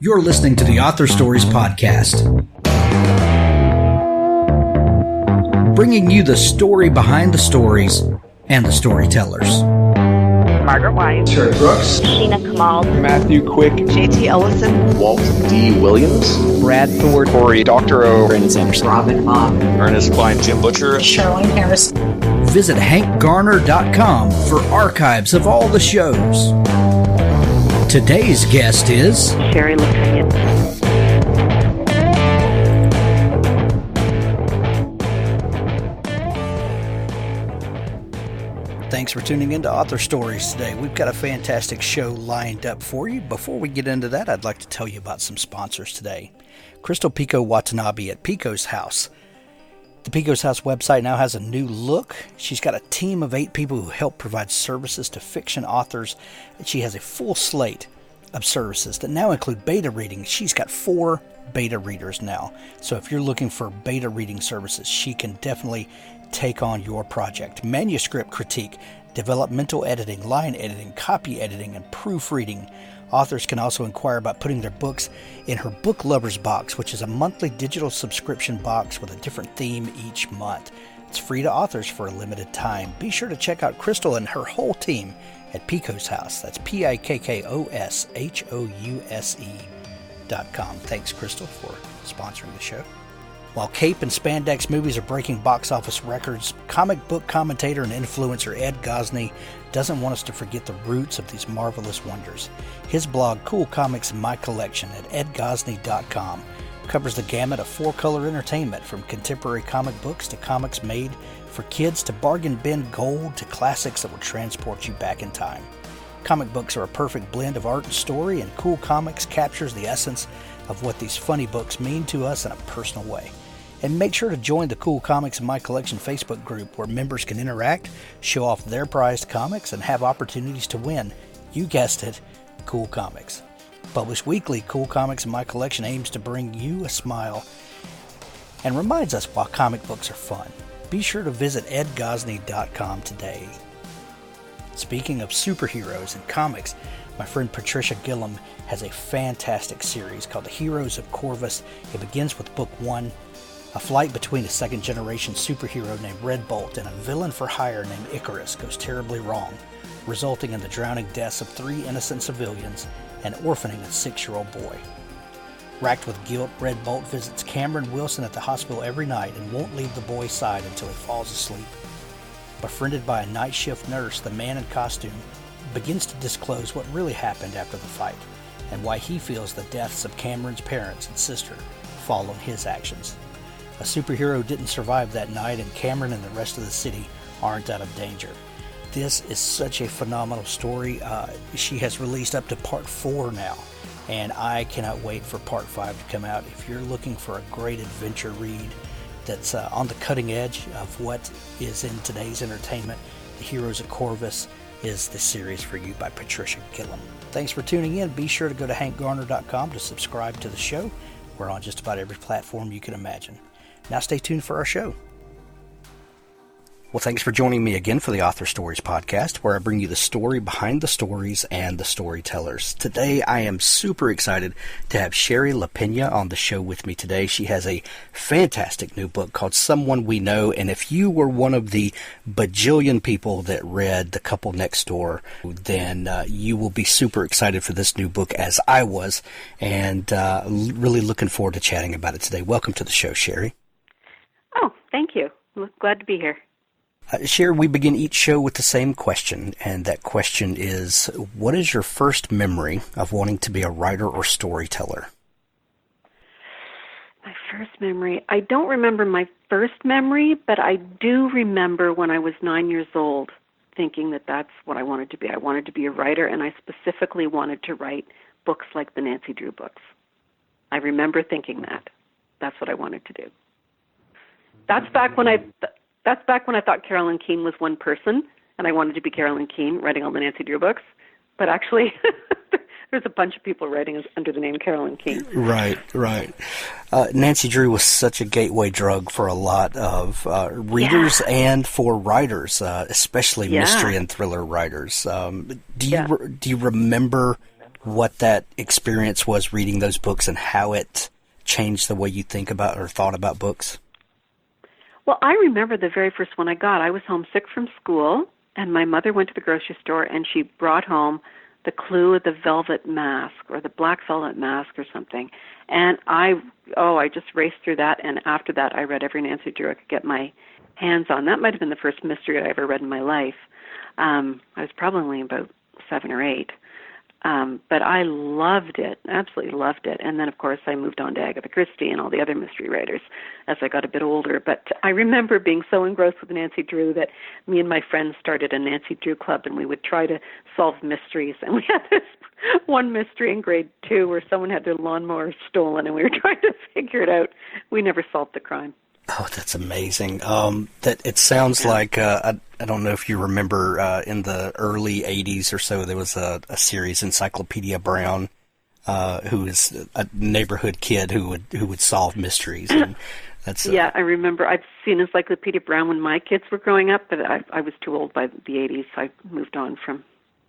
You're listening to the Author Stories Podcast, bringing you the story behind the stories and the storytellers. Margaret White, Terry Brooks, Sheena Kamal, Matthew Quick, J.T. Ellison, Walt D. Williams, Brad Thor, Corey, Dr. O, Brandon Sanderson, Robin Mom, Ernest Klein, Jim Butcher, Charlene Harris. Visit hankgarner.com for archives of all the shows. Today's guest is Shari Lapena. Thanks for tuning in to Author Stories today. We've got a fantastic show lined up for you. Before we get into that, I'd like to tell you about some sponsors today. Crystal Pico Watanabe at Pico's House. The Pico's House website now has a new look. She's got a team of 8 people who help provide services to fiction authors. She has a full slate of services that now include beta reading. She's got 4 beta readers now. So if you're looking for beta reading services, she can definitely take on your project. Manuscript critique, developmental editing, line editing, copy editing, and proofreading. Authors can also inquire about putting their books in her Book Lovers Box, which is a monthly digital subscription box with a different theme each month. It's free to authors for a limited time. Be sure to check out Crystal and her whole team at Pico's House. That's PIKKOSHOUSE.com. Thanks, Crystal, for sponsoring the show. While cape and spandex movies are breaking box office records, comic book commentator and influencer Ed Gosney doesn't want us to forget the roots of these marvelous wonders. His blog, Cool Comics in My Collection at edgosney.com, covers the gamut of 4-color entertainment, from contemporary comic books to comics made for kids to bargain bin gold to classics that will transport you back in time. Comic books are a perfect blend of art and story, and Cool Comics captures the essence of what these funny books mean to us in a personal way. And make sure to join the Cool Comics in My Collection Facebook group, where members can interact, show off their prized comics, and have opportunities to win. You guessed it, Cool Comics. Published weekly, Cool Comics in My Collection aims to bring you a smile and reminds us why comic books are fun. Be sure to visit edgosney.com today. Speaking of superheroes and comics, my friend Patricia Gilliam has a fantastic series called The Heroes of Corvus. It begins with Book 1, a flight between a second-generation superhero named Red Bolt and a villain for hire named Icarus goes terribly wrong, resulting in the drowning deaths of 3 innocent civilians and orphaning a 6-year-old boy. Racked with guilt, Red Bolt visits Cameron Wilson at the hospital every night and won't leave the boy's side until he falls asleep. Befriended by a night shift nurse, the man in costume begins to disclose what really happened after the fight and why he feels the deaths of Cameron's parents and sister fall on his actions. A superhero didn't survive that night, and Cameron and the rest of the city aren't out of danger. This is such a phenomenal story. She has released up to part 4 now, and I cannot wait for part 5 to come out. If you're looking for a great adventure read that's on the cutting edge of what is in today's entertainment, The Heroes of Corvus is the series for you by Patricia Gilliam. Thanks for tuning in. Be sure to go to hankgarner.com to subscribe to the show. We're on just about every platform you can imagine. Now stay tuned for our show. Well, thanks for joining me again for the Author Stories Podcast, where I bring you the story behind the stories and the storytellers. Today, I am super excited to have Shari Lapena on the show with me today. She has a fantastic new book called Someone We Know, and if you were one of the bajillion people that read The Couple Next Door, then you will be super excited for this new book, as I was, and really looking forward to chatting about it today. Welcome to the show, Shari. Oh, thank you. I'm glad to be here. Shari, we begin each show with the same question, and that question is, what is your first memory of wanting to be a writer or storyteller? My first memory, I don't remember my first memory, but I do remember when I was 9 years old thinking that that's what I wanted to be. I wanted to be a writer, and I specifically wanted to write books like the Nancy Drew books. I remember thinking that. That's what I wanted to do. That's back when I thought Carolyn Keene was one person, and I wanted to be Carolyn Keene, writing all the Nancy Drew books. But actually, there's a bunch of people writing under the name Carolyn Keene. Right. Nancy Drew was such a gateway drug for a lot of readers and for writers, especially mystery and thriller writers. Do you remember what that experience was reading those books and how it changed the way you think about or thought about books? Well, I remember the very first one I got. I was homesick from school, and my mother went to the grocery store, and she brought home The Clue of the Velvet Mask, or the Black Velvet Mask or something. And I just raced through that, and after that I read every Nancy Drew I could get my hands on. That might have been the first mystery I ever read in my life. I was probably about 7 or 8. But I loved it, absolutely loved it. And then, of course, I moved on to Agatha Christie and all the other mystery writers as I got a bit older. But I remember being so engrossed with Nancy Drew that me and my friends started a Nancy Drew club, and we would try to solve mysteries. And we had this one mystery in grade 2 where someone had their lawnmower stolen, and we were trying to figure it out. We never solved the crime. Oh, that's amazing. That it sounds like I don't know if you remember in the early '80s or so there was a series, Encyclopedia Brown, who is a neighborhood kid who would solve mysteries. And that's yeah, I remember. I've seen Encyclopedia Brown when my kids were growing up, but I was too old by the '80s. So I moved on from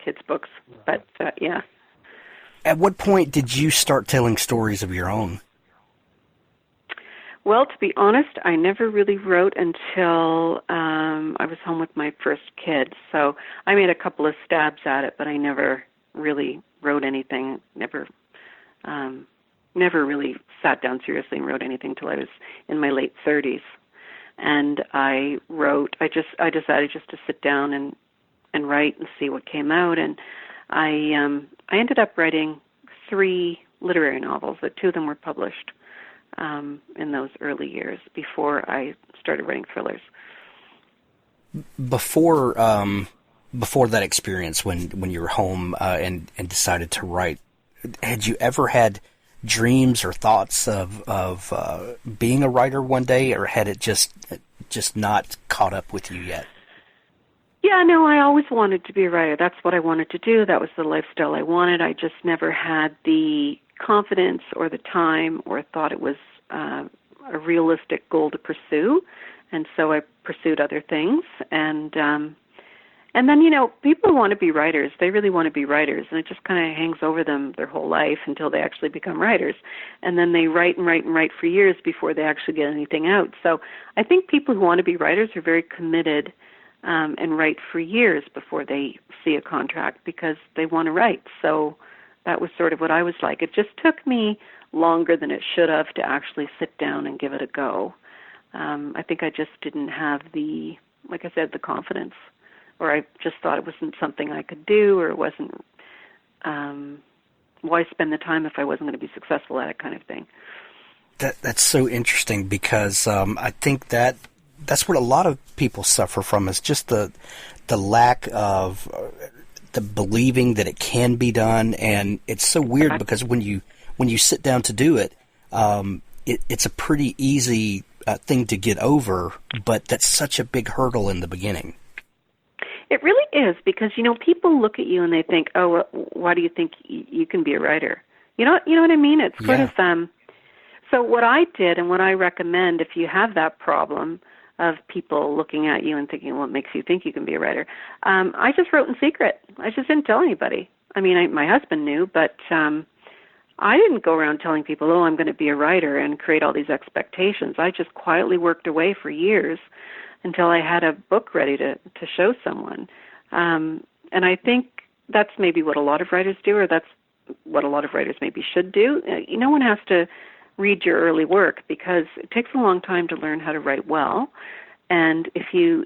kids' books. But yeah. At what point did you start telling stories of your own? Well, to be honest, I never really wrote until I was home with my first kid. So I made a couple of stabs at it, but I never really wrote anything. Never really sat down seriously and wrote anything until I was in my late 30s. And I decided just to sit down and write and see what came out. And I ended up writing 3 literary novels. That 2 of them were published in those early years before I started writing thrillers. Before that experience, when you were home and decided to write, had you ever had dreams or thoughts of being a writer one day, or had it just not caught up with you yet? Yeah, no, I always wanted to be a writer. That's what I wanted to do. That was the lifestyle I wanted. I just never had the confidence or the time or thought it was a realistic goal to pursue. And so I pursued other things. And then, people want to be writers. They really want to be writers. And it just kind of hangs over them their whole life until they actually become writers. And then they write and write and write for years before they actually get anything out. So I think people who want to be writers are very committed and write for years before they see a contract because they want to write. So that was sort of what I was like. It just took me longer than it should have to actually sit down and give it a go. I think I just didn't have the confidence, or I just thought it wasn't something I could do, or it wasn't, why spend the time if I wasn't going to be successful at it, kind of thing. That's so interesting because I think that's what a lot of people suffer from, is just the lack of the believing that it can be done. And it's so weird because when you sit down to do it, it's a pretty easy thing to get over, but that's such a big hurdle in the beginning. It really is, because people look at you and they think, "Oh, why do you think you can be a writer?" You know what I mean? It's sort of so what I did, and what I recommend if you have that problem of people looking at you and thinking, "What makes you think you can be a writer?" I just wrote in secret. I just didn't tell anybody. I mean, my husband knew, but I didn't go around telling people, "Oh, I'm going to be a writer," and create all these expectations. I just quietly worked away for years until I had a book ready to show someone. And I think that's maybe what a lot of writers do, or that's what a lot of writers maybe should do. No one has to read your early work because it takes a long time to learn how to write well. And if you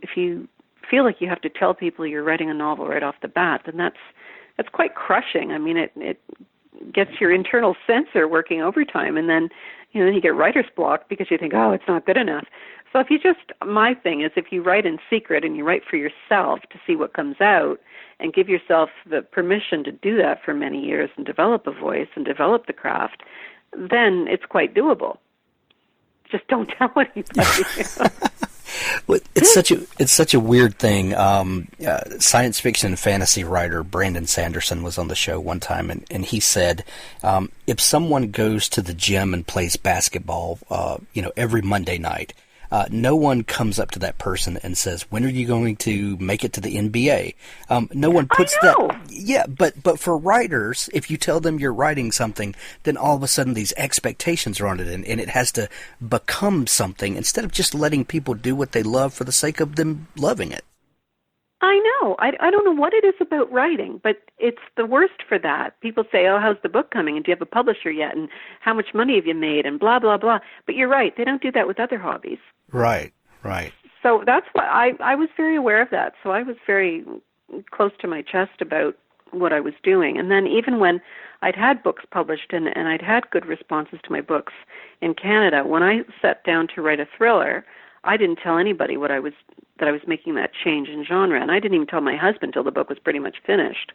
feel like you have to tell people you're writing a novel right off the bat, then that's quite crushing. I mean, it gets your internal censor working overtime, and then then you get writer's block because you think, "Oh, it's not good enough." So my thing is, if you write in secret and you write for yourself to see what comes out and give yourself the permission to do that for many years and develop a voice and develop the craft, then it's quite doable. Just don't tell anybody. Well, it's such a weird thing. Science fiction and fantasy writer Brandon Sanderson was on the show one time, and he said, if someone goes to the gym and plays basketball, every Monday night, No one comes up to that person and says, when are you going to make it to the NBA? No one puts that. Yeah, but for writers, if you tell them you're writing something, then all of a sudden these expectations are on it, and it has to become something instead of just letting people do what they love for the sake of them loving it. I know. I don't know what it is about writing, but it's the worst for that. People say, oh, how's the book coming? And do you have a publisher yet? And how much money have you made? And blah, blah, blah. But you're right. They don't do that with other hobbies. Right. So that's why I was very aware of that. So I was very close to my chest about what I was doing. And then even when I'd had books published and I'd had good responses to my books in Canada, when I sat down to write a thriller, I didn't tell anybody that I was making that change in genre, and I didn't even tell my husband till the book was pretty much finished.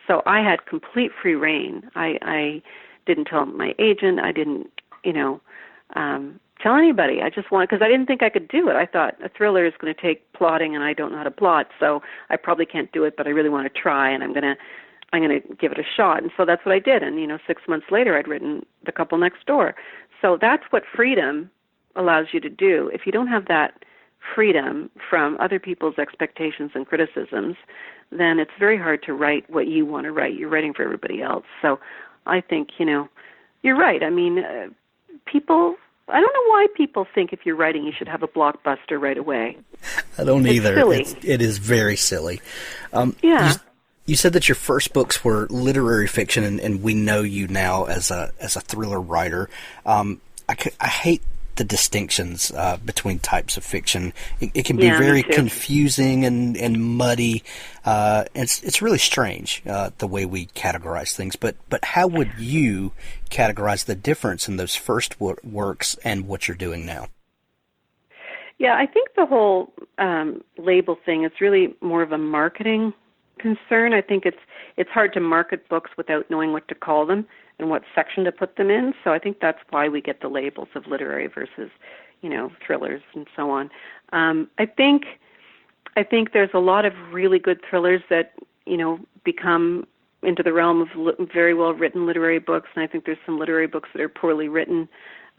So I had complete free reign. I didn't tell my agent. I didn't, tell anybody. I just wanted, because I didn't think I could do it. I thought a thriller is going to take plotting, and I don't know how to plot, so I probably can't do it. But I really want to try, and I'm going to give it a shot. And so that's what I did. And 6 months later, I'd written The Couple Next Door. So that's what freedom allows you to do. If you don't have that freedom from other people's expectations and criticisms, then it's very hard to write what you want to write. You're writing for everybody else. So I think, you're right. I mean, I don't know why people think if you're writing you should have a blockbuster right away. I don't either. Silly. It is very silly. Yeah. You said that your first books were literary fiction, and we know you now as a thriller writer. I hate the distinctions between types of fiction. It can be very confusing and muddy. It's really strange the way we categorize things. But how would you categorize the difference in those first works and what you're doing now? Yeah, I think the whole label thing is really more of a marketing concern. I think it's hard to market books without knowing what to call them and what section to put them in. So I think that's why we get the labels of literary versus, thrillers and so on. I think there's a lot of really good thrillers that, become into the realm of very well-written literary books, and I think there's some literary books that are poorly written.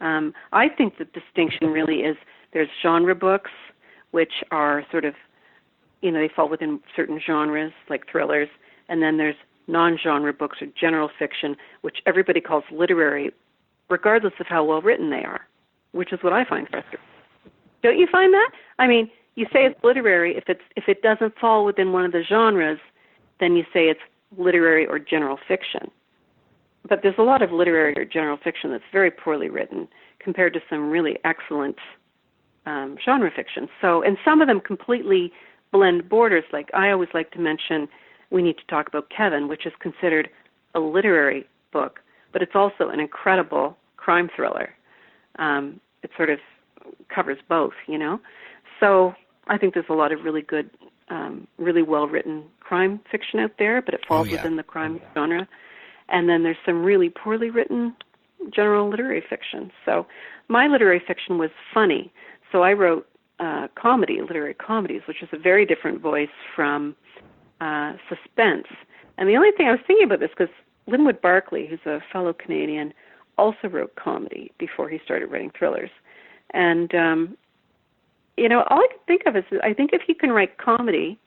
I think the distinction really is there's genre books, which are sort of, they fall within certain genres, like thrillers, and then there's non-genre books or general fiction, which everybody calls literary, regardless of how well written they are, which is what I find frustrating. Don't you find that? I mean, you say it's literary. If it doesn't fall within one of the genres, then you say it's literary or general fiction. But there's a lot of literary or general fiction that's very poorly written compared to some really excellent genre fiction. So, and some of them completely blend borders. Like I always like to mention, we need to talk about Kevin, which is considered a literary book, but it's also an incredible crime thriller. It sort of covers both, So I think there's a lot of really good, really well-written crime fiction out there, but it falls within the crime genre. And then there's some really poorly written general literary fiction. So my literary fiction was funny. So I wrote literary comedies, which is a very different voice from suspense. And the only thing I was thinking about this, because Linwood Barclay, who's a fellow Canadian, also wrote comedy before he started writing thrillers. And, all I can think of is I think if you can write comedy,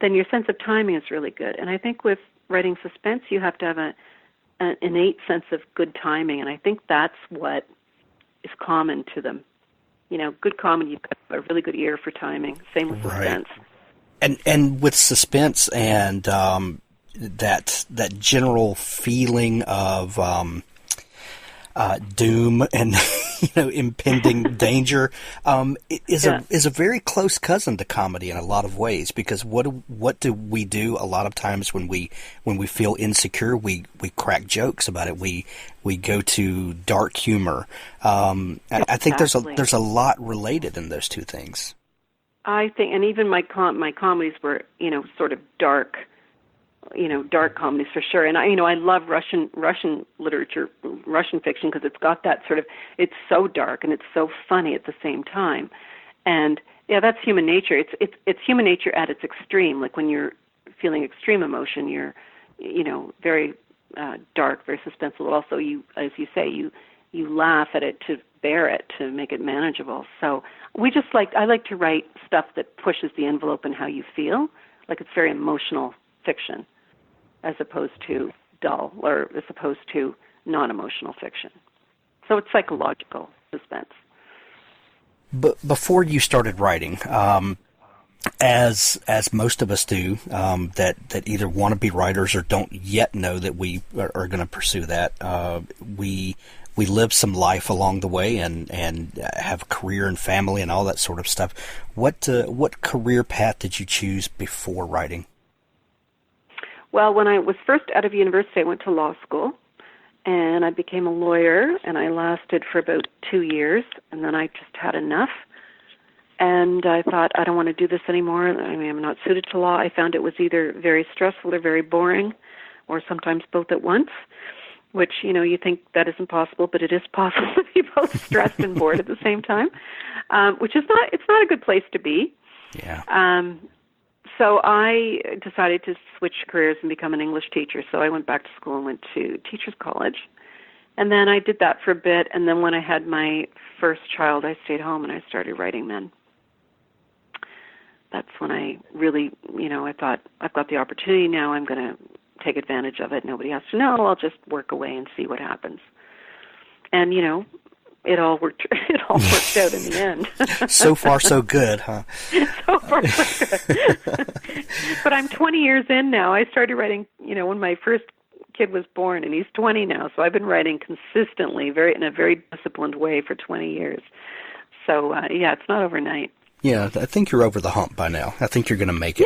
then your sense of timing is really good. And I think with writing suspense, you have to have an innate sense of good timing. And I think that's what is common to them. Good comedy, you've got a really good ear for timing. Same with suspense. And with suspense and that general feeling of doom and impending danger is a very close cousin to comedy in a lot of ways, because what do we do a lot of times when we feel insecure? We crack jokes about it. We go to dark humor. I think there's a lot related in those two things. I think, and even my comedies were, sort of dark, dark comedies for sure. And I love Russian literature, Russian fiction, because it's got that sort of, it's so dark and it's so funny at the same time. And that's human nature. It's human nature at its extreme. Like when you're feeling extreme emotion, you're, very dark, very suspenseful. Also, as you say, you laugh at it to spare it to make it manageable. So I like to write stuff that pushes the envelope in how you feel, like it's very emotional fiction, as opposed to dull, or as opposed to non-emotional fiction. So it's psychological suspense. But before you started writing, as most of us do, that either want to be writers or don't yet know that we are going to pursue that, we live some life along the way and have a career and family and all that sort of stuff. What career path did you choose before writing? Well, when I was first out of university, I went to law school, and I became a lawyer, and I lasted for about 2 years, and then I just had enough. And I thought, I don't want to do this anymore. I mean, I'm not suited to law. I found it was either very stressful or very boring, or sometimes both at once, which, you think that isn't possible, but it is possible to be both stressed and bored at the same time, which is it's not a good place to be. Yeah. So I decided to switch careers and become an English teacher. So I went back to school and went to teacher's college. And then I did that for a bit. And then when I had my first child, I stayed home and I started writing then. That's when I really, I thought, I've got the opportunity now. I'm going to take advantage of it. Nobody has to know. I'll just work away and see what happens. And, it all worked out in the end. So far, so good, huh? So far, so good. But I'm 20 years in now. I started writing, when my first kid was born, and he's 20 now. So I've been writing consistently, in a very disciplined way for 20 years. So, it's not overnight. Yeah, I think you're over the hump by now. I think you're going to make it.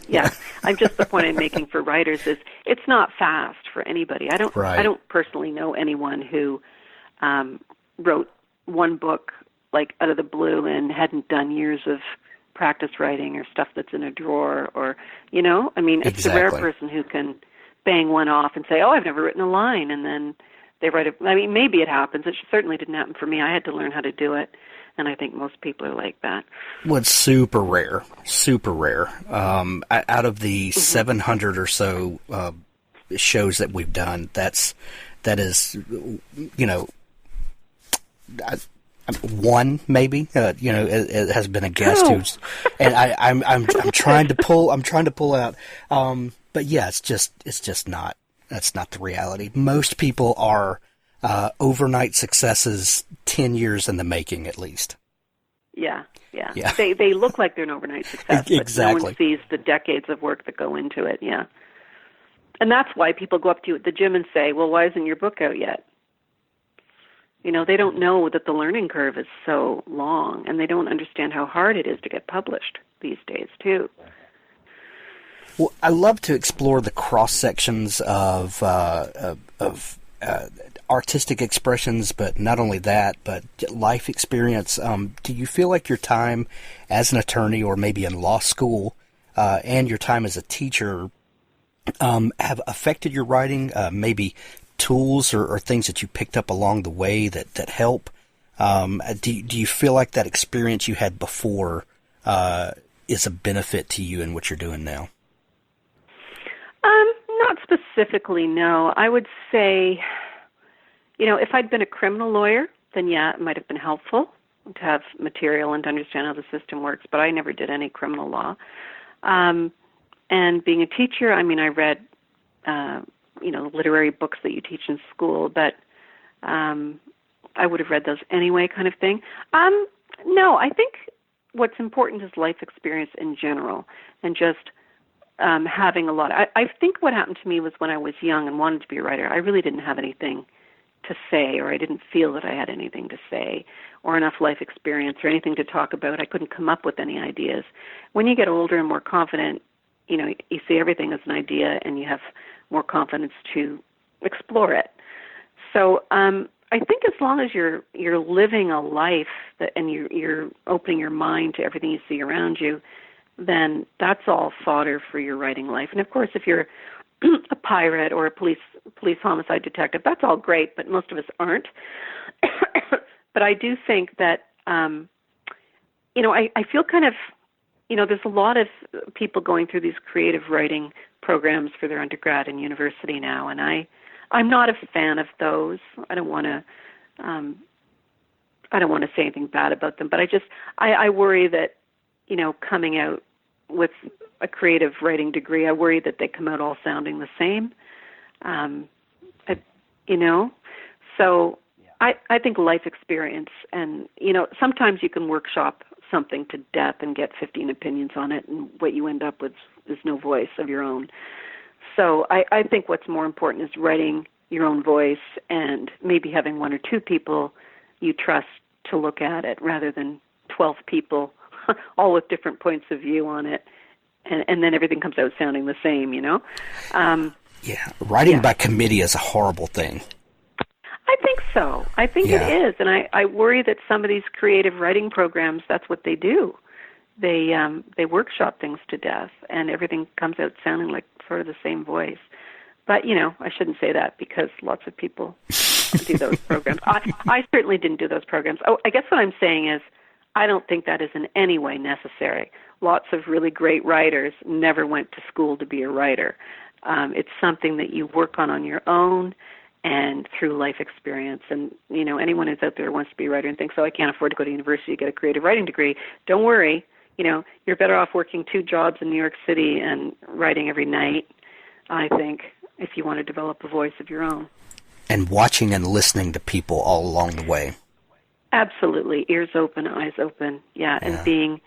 Yeah. I'm just the point I'm making for writers is it's not fast for anybody. I don't personally know anyone who wrote one book like out of the blue and hadn't done years of practice writing or stuff that's in a drawer or, it's the rare person who can bang one off and say, oh, I've never written a line, and then they write it. I mean, maybe it happens. It certainly didn't happen for me. I had to learn how to do it, and I think most people are like that. Well, it's super rare. Out of the 700 or so shows that we've done, that is, one maybe. It has been a guest who's, and I'm trying to pull out. But yeah, it's just not. That's not the reality. Most people are overnight successes, 10 years in the making at least. Yeah. They look like they're an overnight success, but exactly. No one sees the decades of work that go into it. Yeah, and that's why people go up to you at the gym and say, "Well, why isn't your book out yet?" They don't know that the learning curve is so long, and they don't understand how hard it is to get published these days, too. Well, I love to explore the cross sections of artistic expressions, but not only that, but life experience. Do you feel like your time as an attorney, or maybe in law school, and your time as a teacher, have affected your writing? Maybe tools or things that you picked up along the way that help? Do you feel like that experience you had before is a benefit to you in what you're doing now? Not specifically, no. I would say, if I'd been a criminal lawyer, then yeah, it might have been helpful to have material and to understand how the system works, but I never did any criminal law. And being a teacher, I read, literary books that you teach in school, but I would have read those anyway, kind of thing. No, I think what's important is life experience in general, and just having a lot. I think what happened to me was when I was young and wanted to be a writer, I really didn't have anything to say, or I didn't feel that I had anything to say, or enough life experience, or anything to talk about. I couldn't come up with any ideas. When you get older and more confident, you see everything as an idea, and you have more confidence to explore it. So I think as long as you're living a life and you're opening your mind to everything you see around you, then that's all fodder for your writing life. And of course, if you're a pirate or a police homicide detective, that's all great, but most of us aren't. But I do think that, I feel kind of, there's a lot of people going through these creative writing programs for their undergrad and university now, and I'm not a fan of those. I don't want to, I don't want to say anything bad about them, but I worry that, coming out with a creative writing degree, I worry that they come out all sounding the same. So I think life experience and, sometimes you can workshop something to death and get 15 opinions on it, and what you end up with is no voice of your own. So I think what's more important is writing your own voice and maybe having one or two people you trust to look at it rather than 12 people all with different points of view on it, and then everything comes out sounding the same, Writing by committee is a horrible thing. I think so. I think it is, and I worry that some of these creative writing programs, that's what they do. They workshop things to death, and everything comes out sounding like sort of the same voice. But, I shouldn't say that because lots of people do those programs. I certainly didn't do those programs. Oh, I guess what I'm saying is I don't think that is in any way necessary. Lots of really great writers never went to school to be a writer. It's something that you work on your own and through life experience. And, anyone who's out there who wants to be a writer and thinks, I can't afford to go to university to get a creative writing degree, don't worry. You're better off working 2 jobs in New York City and writing every night, I think, if you want to develop a voice of your own. And watching and listening to people all along the way. Absolutely. Ears open, eyes open. And being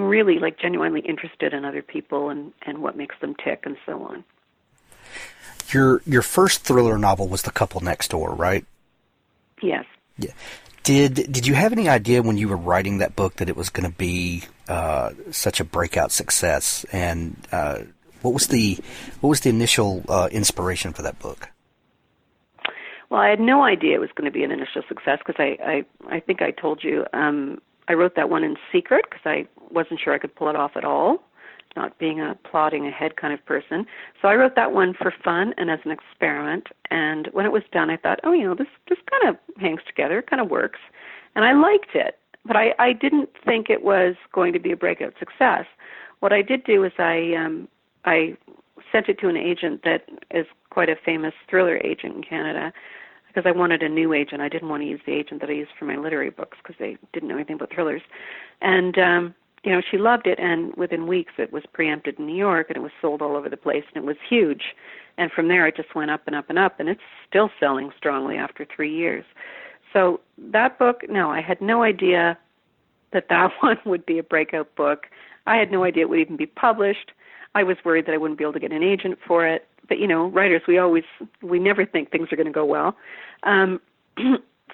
really like genuinely interested in other people and what makes them tick and so on. Your first thriller novel was The Couple Next Door, right? Yes. Yeah. Did you have any idea when you were writing that book that it was going to be such a breakout success? And what was the initial inspiration for that book? Well, I had no idea it was going to be an initial success because I think I told you I wrote that one in secret because I wasn't sure I could pull it off at all, not being a plodding ahead kind of person. So I wrote that one for fun and as an experiment. And when it was done, I thought, this kind of hangs together, kind of works. And I liked it, but I didn't think it was going to be a breakout success. What I did do is I sent it to an agent that is quite a famous thriller agent in Canada because I wanted a new agent. I didn't want to use the agent that I used for my literary books because they didn't know anything about thrillers. And, she loved it, and within weeks it was preempted in New York, and it was sold all over the place, and it was huge. And from there it just went up and up and up, and it's still selling strongly after 3 years. So that book, no, I had no idea that one would be a breakout book. I had no idea it would even be published. I was worried that I wouldn't be able to get an agent for it. But, writers, we never think things are going to go well.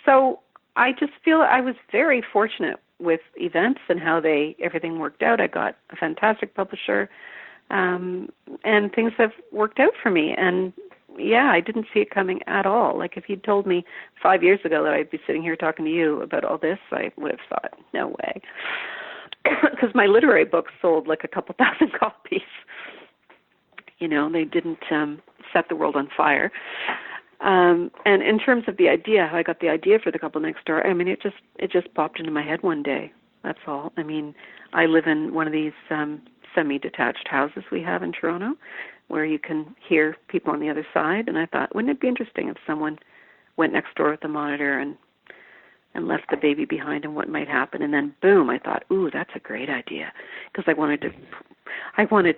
So I just feel I was very fortunate with events and how everything worked out. I got a fantastic publisher, and things have worked out for me. And, I didn't see it coming at all. Like if you'd told me 5 years ago that I'd be sitting here talking to you about all this, I would have thought, no way. Because my literary books sold like a couple thousand copies. They didn't set the world on fire. And in terms of the idea, how I got the idea for The Couple Next Door, it just popped into my head one day. That's all. I live in one of these semi-detached houses we have in Toronto where you can hear people on the other side. And I thought, wouldn't it be interesting if someone went next door with the monitor and left the baby behind and what might happen? And then, boom, I thought, ooh, that's a great idea. Because I wanted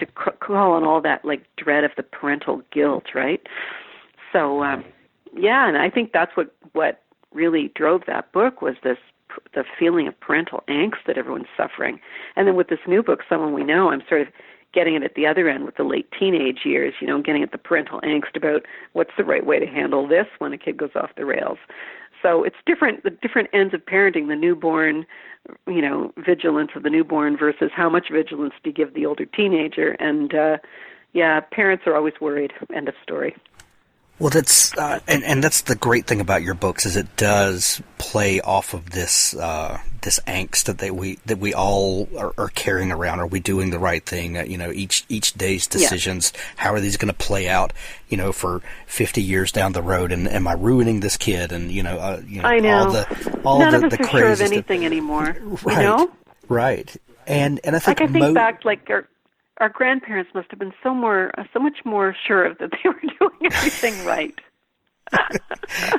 to call on all that, like, dread of the parental guilt, right? So, and I think that's what really drove that book was the feeling of parental angst that everyone's suffering. And then with this new book, Someone We Know, I'm sort of getting it at the other end with the late teenage years, getting at the parental angst about what's the right way to handle this when a kid goes off the rails. So it's different, the different ends of parenting, the newborn, vigilance of the newborn versus how much vigilance do you give the older teenager. And, parents are always worried. End of story. Well, that's and that's the great thing about your books is it does play off of this this angst that we all are carrying around. Are we doing the right thing? Each day's decisions. Yeah. How are these going to play out? For 50 years down the road, and am I ruining this kid? And I know all none the of us the are sure of anything anymore. Right, right. And I think back like our grandparents must have been so much more sure of that they were doing everything right.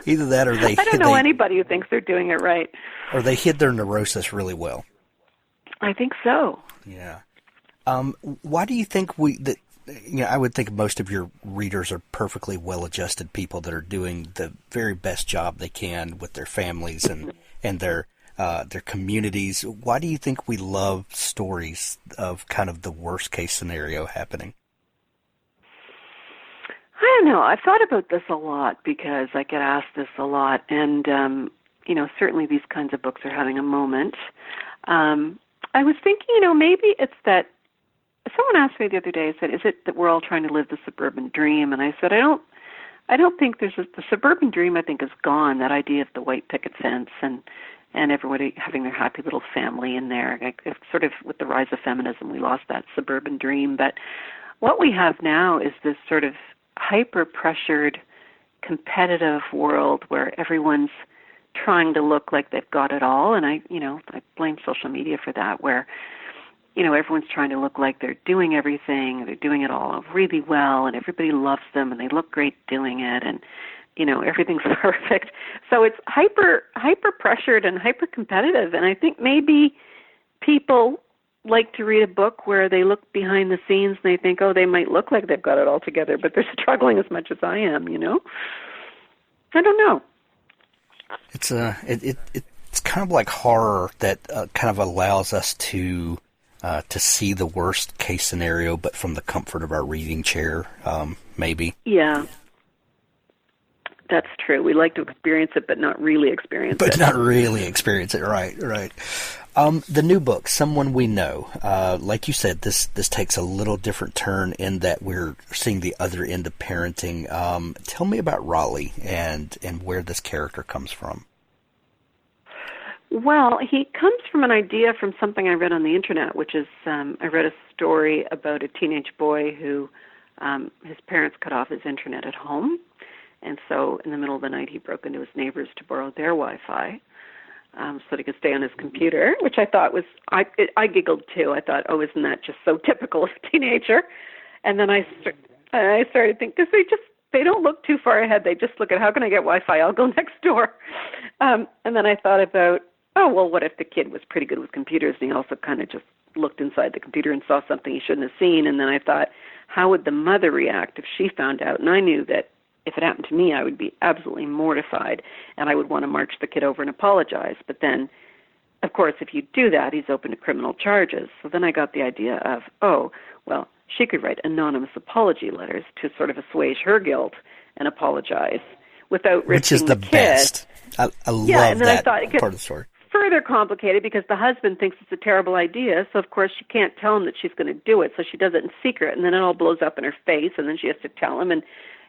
Either that, or I don't know anybody who thinks they're doing it right. Or they hid their neurosis really well. I think so. Yeah. Why do you think I would think most of your readers are perfectly well-adjusted people that are doing the very best job they can with their families and their communities. Why do you think we love stories of kind of the worst-case scenario happening? I don't know. I've thought about this a lot because I get asked this a lot, and certainly these kinds of books are having a moment. I was thinking, maybe it's that someone asked me the other day, said, is it that we're all trying to live the suburban dream? And I said, I don't think the suburban dream, I think, is gone, that idea of the white picket fence and everybody having their happy little family in there. It's sort of with the rise of feminism, we lost that suburban dream. But what we have now is this sort of hyper-pressured, competitive world where everyone's trying to look like they've got it all. And I blame social media for that, where everyone's trying to look like they're doing everything, they're doing it all really well, and everybody loves them, and they look great doing it, and, everything's perfect. So it's hyper-pressured and hyper-competitive, and I think maybe people like to read a book where they look behind the scenes and they think, oh, they might look like they've got it all together, but they're struggling as much as I am, I don't know. It's kind of like horror that kind of allows us to see the worst case scenario, but from the comfort of our reading chair, maybe. Yeah, that's true. We like to experience it, but not really experience it. Right. The new book, Someone We Know, like you said, this takes a little different turn in that we're seeing the other end of parenting. Tell me about Raleigh and where this character comes from. Well, he comes from an idea from something I read on the internet, which is I read a story about a teenage boy who his parents cut off his internet at home, and so in the middle of the night he broke into his neighbors to borrow their Wi-Fi so that he could stay on his computer, which I thought was, I giggled too. I thought, oh, isn't that just so typical of a teenager? And then I started thinking, because they don't look too far ahead. They just look at, how can I get Wi-Fi? I'll go next door. And then I thought about, oh, well, what if the kid was pretty good with computers and he also kind of just looked inside the computer and saw something he shouldn't have seen? And then I thought, how would the mother react if she found out? And I knew that if it happened to me, I would be absolutely mortified, and I would want to march the kid over and apologize. But then, of course, if you do that, he's open to criminal charges. So then I got the idea of, oh, well, she could write anonymous apology letters to sort of assuage her guilt and apologize without risking Which is the kid. Best. I love that part of the story. Further complicated because the husband thinks it's a terrible idea, so of course she can't tell him that she's going to do it, so she does it in secret, and then it all blows up in her face, and then she has to tell him, and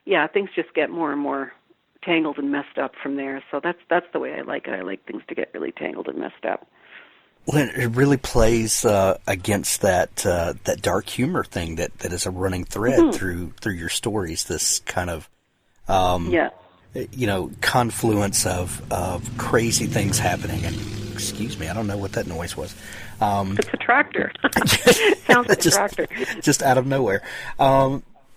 yeah, things just get more and more tangled and messed up from there. So that's the way I like it. I like things to get really tangled and messed up. Well, it really plays against that dark humor thing that is a running thread through your stories. This kind of confluence of crazy things happening. And excuse me, I don't know what that noise was. It's a tractor. Sounds like a tractor. Just out of nowhere.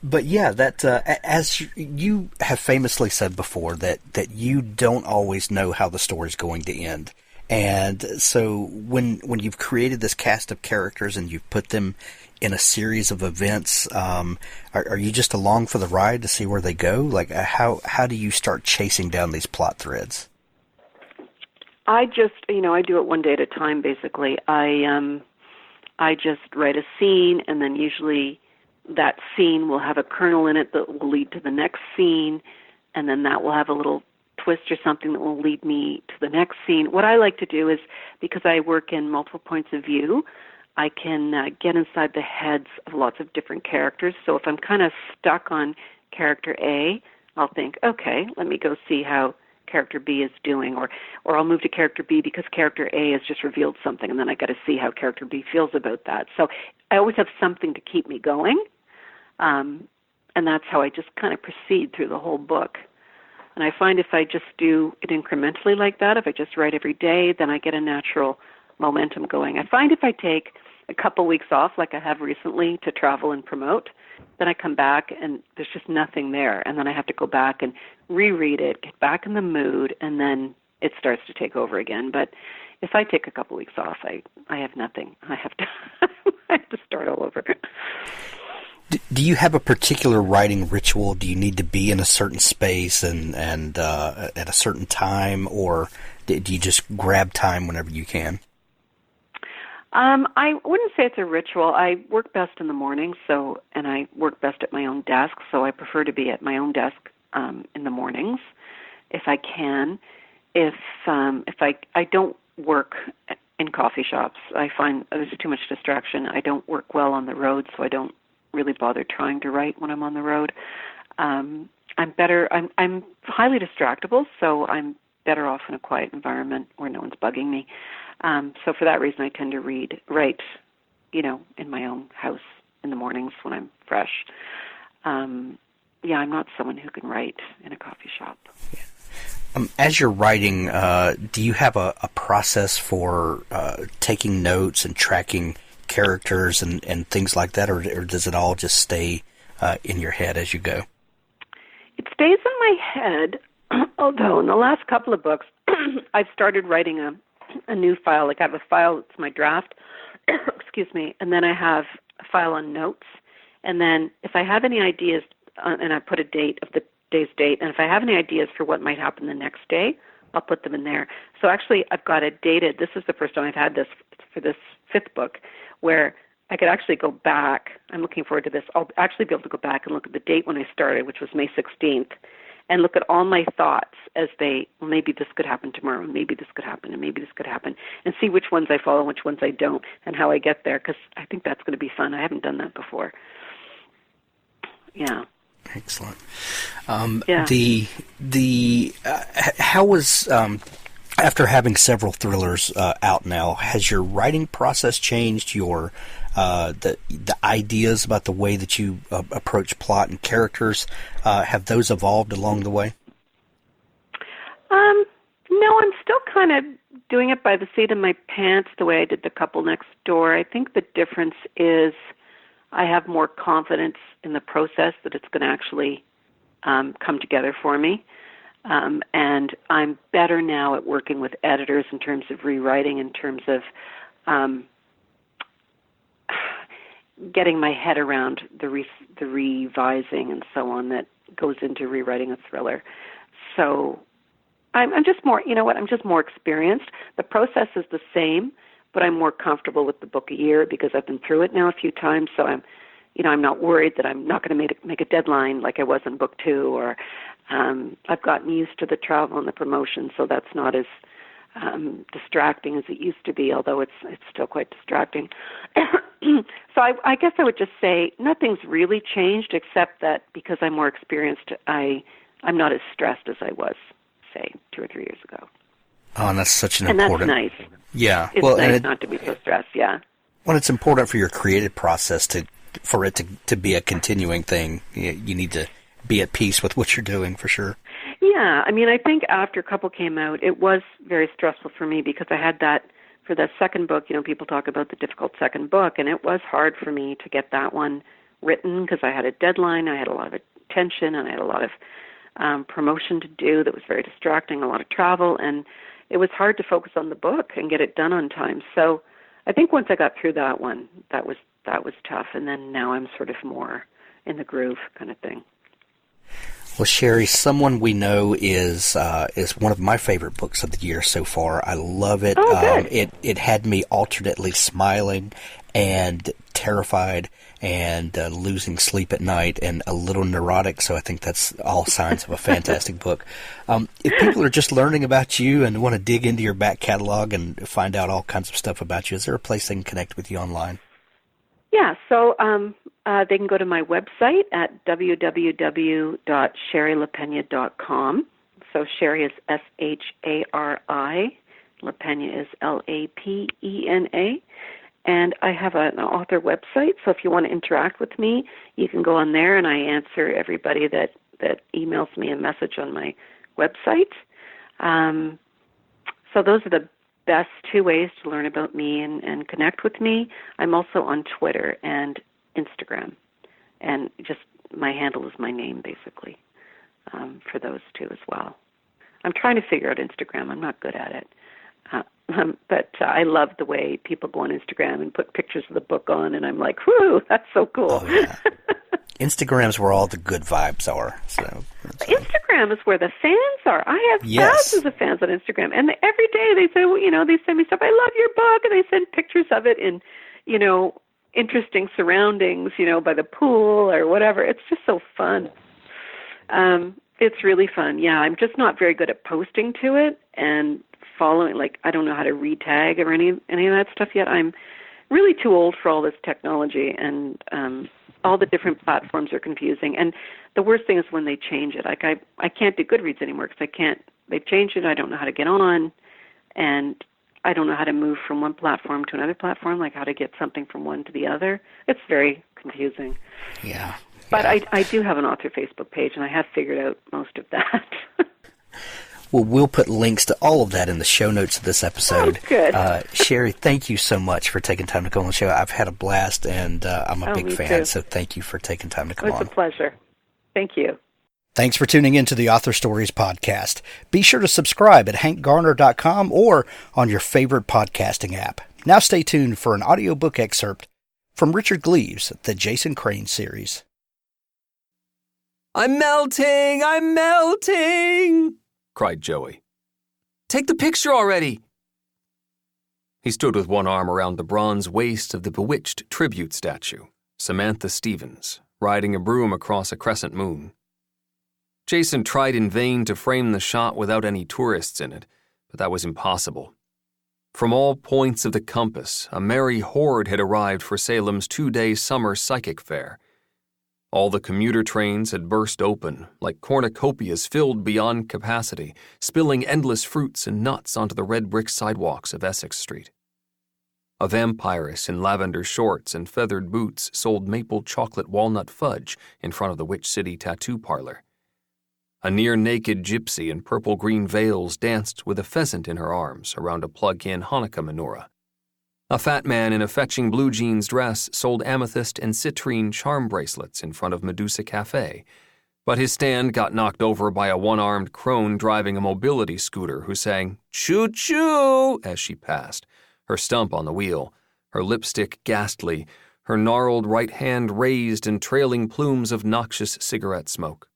But yeah, that as you have famously said before, that you don't always know how the story's going to end. And so when you've created this cast of characters and you've put them in a series of events, are you just along for the ride to see where they go? Like, how do you start chasing down these plot threads? I just, I do it one day at a time, basically. I just write a scene, and then usually that scene will have a kernel in it that will lead to the next scene, and then that will have a little twist or something that will lead me to the next scene. What I like to do is, because I work in multiple points of view, I can get inside the heads of lots of different characters. So if I'm kind of stuck on character A, I'll think, okay, let me go see how character B is doing, or I'll move to character B because character A has just revealed something, and then I got to see how character B feels about that. So I always have something to keep me going, and that's how I just kind of proceed through the whole book. And I find if I just do it incrementally like that, if I just write every day, then I get a natural momentum going. I find if I take a couple weeks off, like I have recently, to travel and promote. Then I come back and there's just nothing there, and then I have to go back and reread it, get back in the mood, and then it starts to take over again. But if I take a couple weeks off, I have nothing. I have to I have to start all over. Do you have a particular writing ritual? Do you need to be in a certain space and at a certain time, or do you just grab time whenever you can? I wouldn't say it's a ritual. I work best in the morning, and I work best at my own desk, so I prefer to be at my own desk in the mornings if I can. If I don't work in coffee shops, I find there's too much distraction. I don't work well on the road, so I don't really bother trying to write when I'm on the road. I'm highly distractible, so I'm better off in a quiet environment where no one's bugging me. So for that reason, I tend to write, in my own house in the mornings when I'm fresh. I'm not someone who can write in a coffee shop. Yeah. As you're writing, do you have a process for taking notes and tracking characters and things like that, or does it all just stay in your head as you go? It stays in my head, although in the last couple of books, I've started writing a new file. Like I have a file that's my draft, excuse me, and then I have a file on notes. And then if I have any ideas, and I put a date of the day's date, and if I have any ideas for what might happen the next day, I'll put them in there. So actually I've got it dated. This is the first time I've had this for this fifth book, where I could actually go back. I'm looking forward to this. I'll actually be able to go back and look at the date when I started, which was May 16th, and look at all my thoughts as maybe this could happen tomorrow, and maybe this could happen, and maybe this could happen, and see which ones I follow and which ones I don't, and how I get there, because I think that's going to be fun. I haven't done that before. Yeah. Excellent. Yeah. How was, after having several thrillers out now, has your writing process changed? Your the ideas about the way that you approach plot and characters, have those evolved along the way? No, I'm still kind of doing it by the seat of my pants the way I did The Couple Next Door. I think the difference is I have more confidence in the process that it's going to actually come together for me. And I'm better now at working with editors in terms of rewriting, in terms of getting my head around the revising and so on that goes into rewriting a thriller. So I'm just more, I'm just more experienced. The process is the same, but I'm more comfortable with the book a year because I've been through it now a few times. So I'm not worried that I'm not going to make a deadline like I was in book 2, or I've gotten used to the travel and the promotion, so that's not as distracting as it used to be, although it's still quite distracting. So I guess I would just say nothing's really changed, except that because I'm more experienced, I'm not as stressed as I was, say, 2 or 3 years ago. Oh, and that's such an important... important... And that's nice. Yeah. It's nice not to be so stressed, yeah. Well, it's important for your creative process for it to be a continuing thing. You need to be at peace with what you're doing, for sure. Yeah, I think after Couple came out, it was very stressful for me because I had that, for the second book, people talk about the difficult second book, and it was hard for me to get that one written because I had a deadline, I had a lot of attention, and I had a lot of promotion to do that was very distracting, a lot of travel, and it was hard to focus on the book and get it done on time. So I think once I got through that one, that was tough, and then now I'm sort of more in the groove kind of thing. Well, Shari, Someone We Know is one of my favorite books of the year so far. I love it. Oh, good. It had me alternately smiling and terrified and losing sleep at night and a little neurotic, so I think that's all signs of a fantastic book. If people are just learning about you and want to dig into your back catalog and find out all kinds of stuff about you, is there a place they can connect with you online? Yeah, so they can go to my website at www.shariLapena.com. So Shari is Shari, Lapena is Lapena. And I have an author website, so if you want to interact with me, you can go on there, and I answer everybody that emails me a message on my website. So those are the best two ways to learn about me and connect with me. I'm also on Twitter and Instagram. And just my handle is my name, basically, for those two as well. I'm trying to figure out Instagram. I'm not good at it. But I love the way people go on Instagram and put pictures of the book on, and I'm like, whew, that's so cool. Oh, yeah. Instagram's where all the good vibes are. So Instagram is where the fans are. I have thousands of fans on Instagram, and every day they say, well, they send me stuff. I love your book, and they send pictures of it in, interesting surroundings, by the pool or whatever. It's just so fun. It's really fun. Yeah, I'm just not very good at posting to it and following. Like, I don't know how to retag or any of that stuff yet. I'm really too old for all this technology, and all the different platforms are confusing. And the worst thing is when they change it. Like, I can't do Goodreads anymore because they've changed it. I don't know how to get on, and I don't know how to move from one platform to another platform, like how to get something from one to the other. It's very confusing. Yeah. But I do have an author Facebook page, and I have figured out most of that. Well, we'll put links to all of that in the show notes of this episode. Oh, good. Shari, thank you so much for taking time to come on the show. I've had a blast, and I'm a big fan, so thank you for taking time to come on. It's a pleasure. Thank you. Thanks for tuning in to the Author Stories podcast. Be sure to subscribe at hankgarner.com or on your favorite podcasting app. Now stay tuned for an audiobook excerpt from Richard Gleaves, the Jason Crane series. I'm melting, cried Joey. Take the picture already. He stood with one arm around the bronze waist of the bewitched tribute statue, Samantha Stevens, riding a broom across a crescent moon. Jason tried in vain to frame the shot without any tourists in it, but that was impossible. From all points of the compass, a merry horde had arrived for Salem's 2-day summer psychic fair. All the commuter trains had burst open, like cornucopias filled beyond capacity, spilling endless fruits and nuts onto the red brick sidewalks of Essex Street. A vampiress in lavender shorts and feathered boots sold maple chocolate walnut fudge in front of the Witch City tattoo parlor. A near-naked gypsy in purple-green veils danced with a pheasant in her arms around a plug-in Hanukkah menorah. A fat man in a fetching blue jeans dress sold amethyst and citrine charm bracelets in front of Medusa Cafe, but his stand got knocked over by a one-armed crone driving a mobility scooter who sang "Choo-choo" as she passed, her stump on the wheel, her lipstick ghastly, her gnarled right hand raised in trailing plumes of noxious cigarette smoke.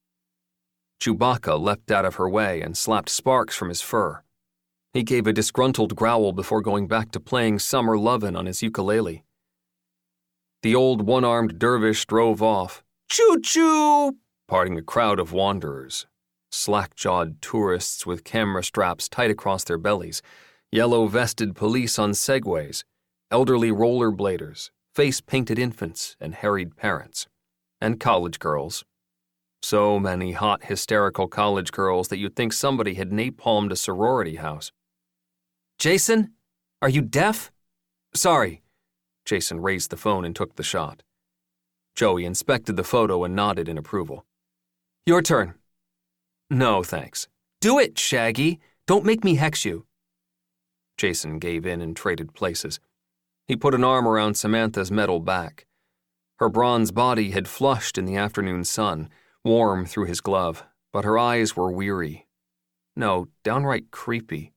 Chewbacca leapt out of her way and slapped sparks from his fur. He gave a disgruntled growl before going back to playing Summer Lovin' on his ukulele. The old one-armed dervish drove off, choo-choo, parting a crowd of wanderers, slack-jawed tourists with camera straps tight across their bellies, yellow-vested police on segways, elderly rollerbladers, face-painted infants and harried parents, and college girls. So many hot, hysterical college girls that you'd think somebody had napalmed a sorority house. Jason, are you deaf? Sorry. Jason raised the phone and took the shot. Joey inspected the photo and nodded in approval. Your turn. No, thanks. Do it, Shaggy. Don't make me hex you. Jason gave in and traded places. He put an arm around Samantha's metal back. Her bronze body had flushed in the afternoon sun, warm through his glove, but her eyes were weary. No, downright creepy.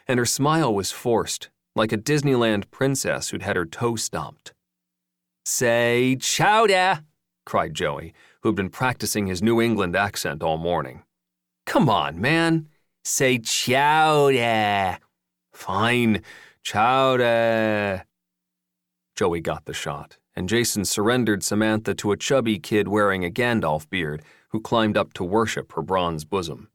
And her smile was forced, like a Disneyland princess who'd had her toe stomped. Say chowder, cried Joey, who'd been practicing his New England accent all morning. Come on, man. Say chowder. Fine, chowder. Joey got the shot, and Jason surrendered Samantha to a chubby kid wearing a Gandalf beard who climbed up to worship her bronze bosom.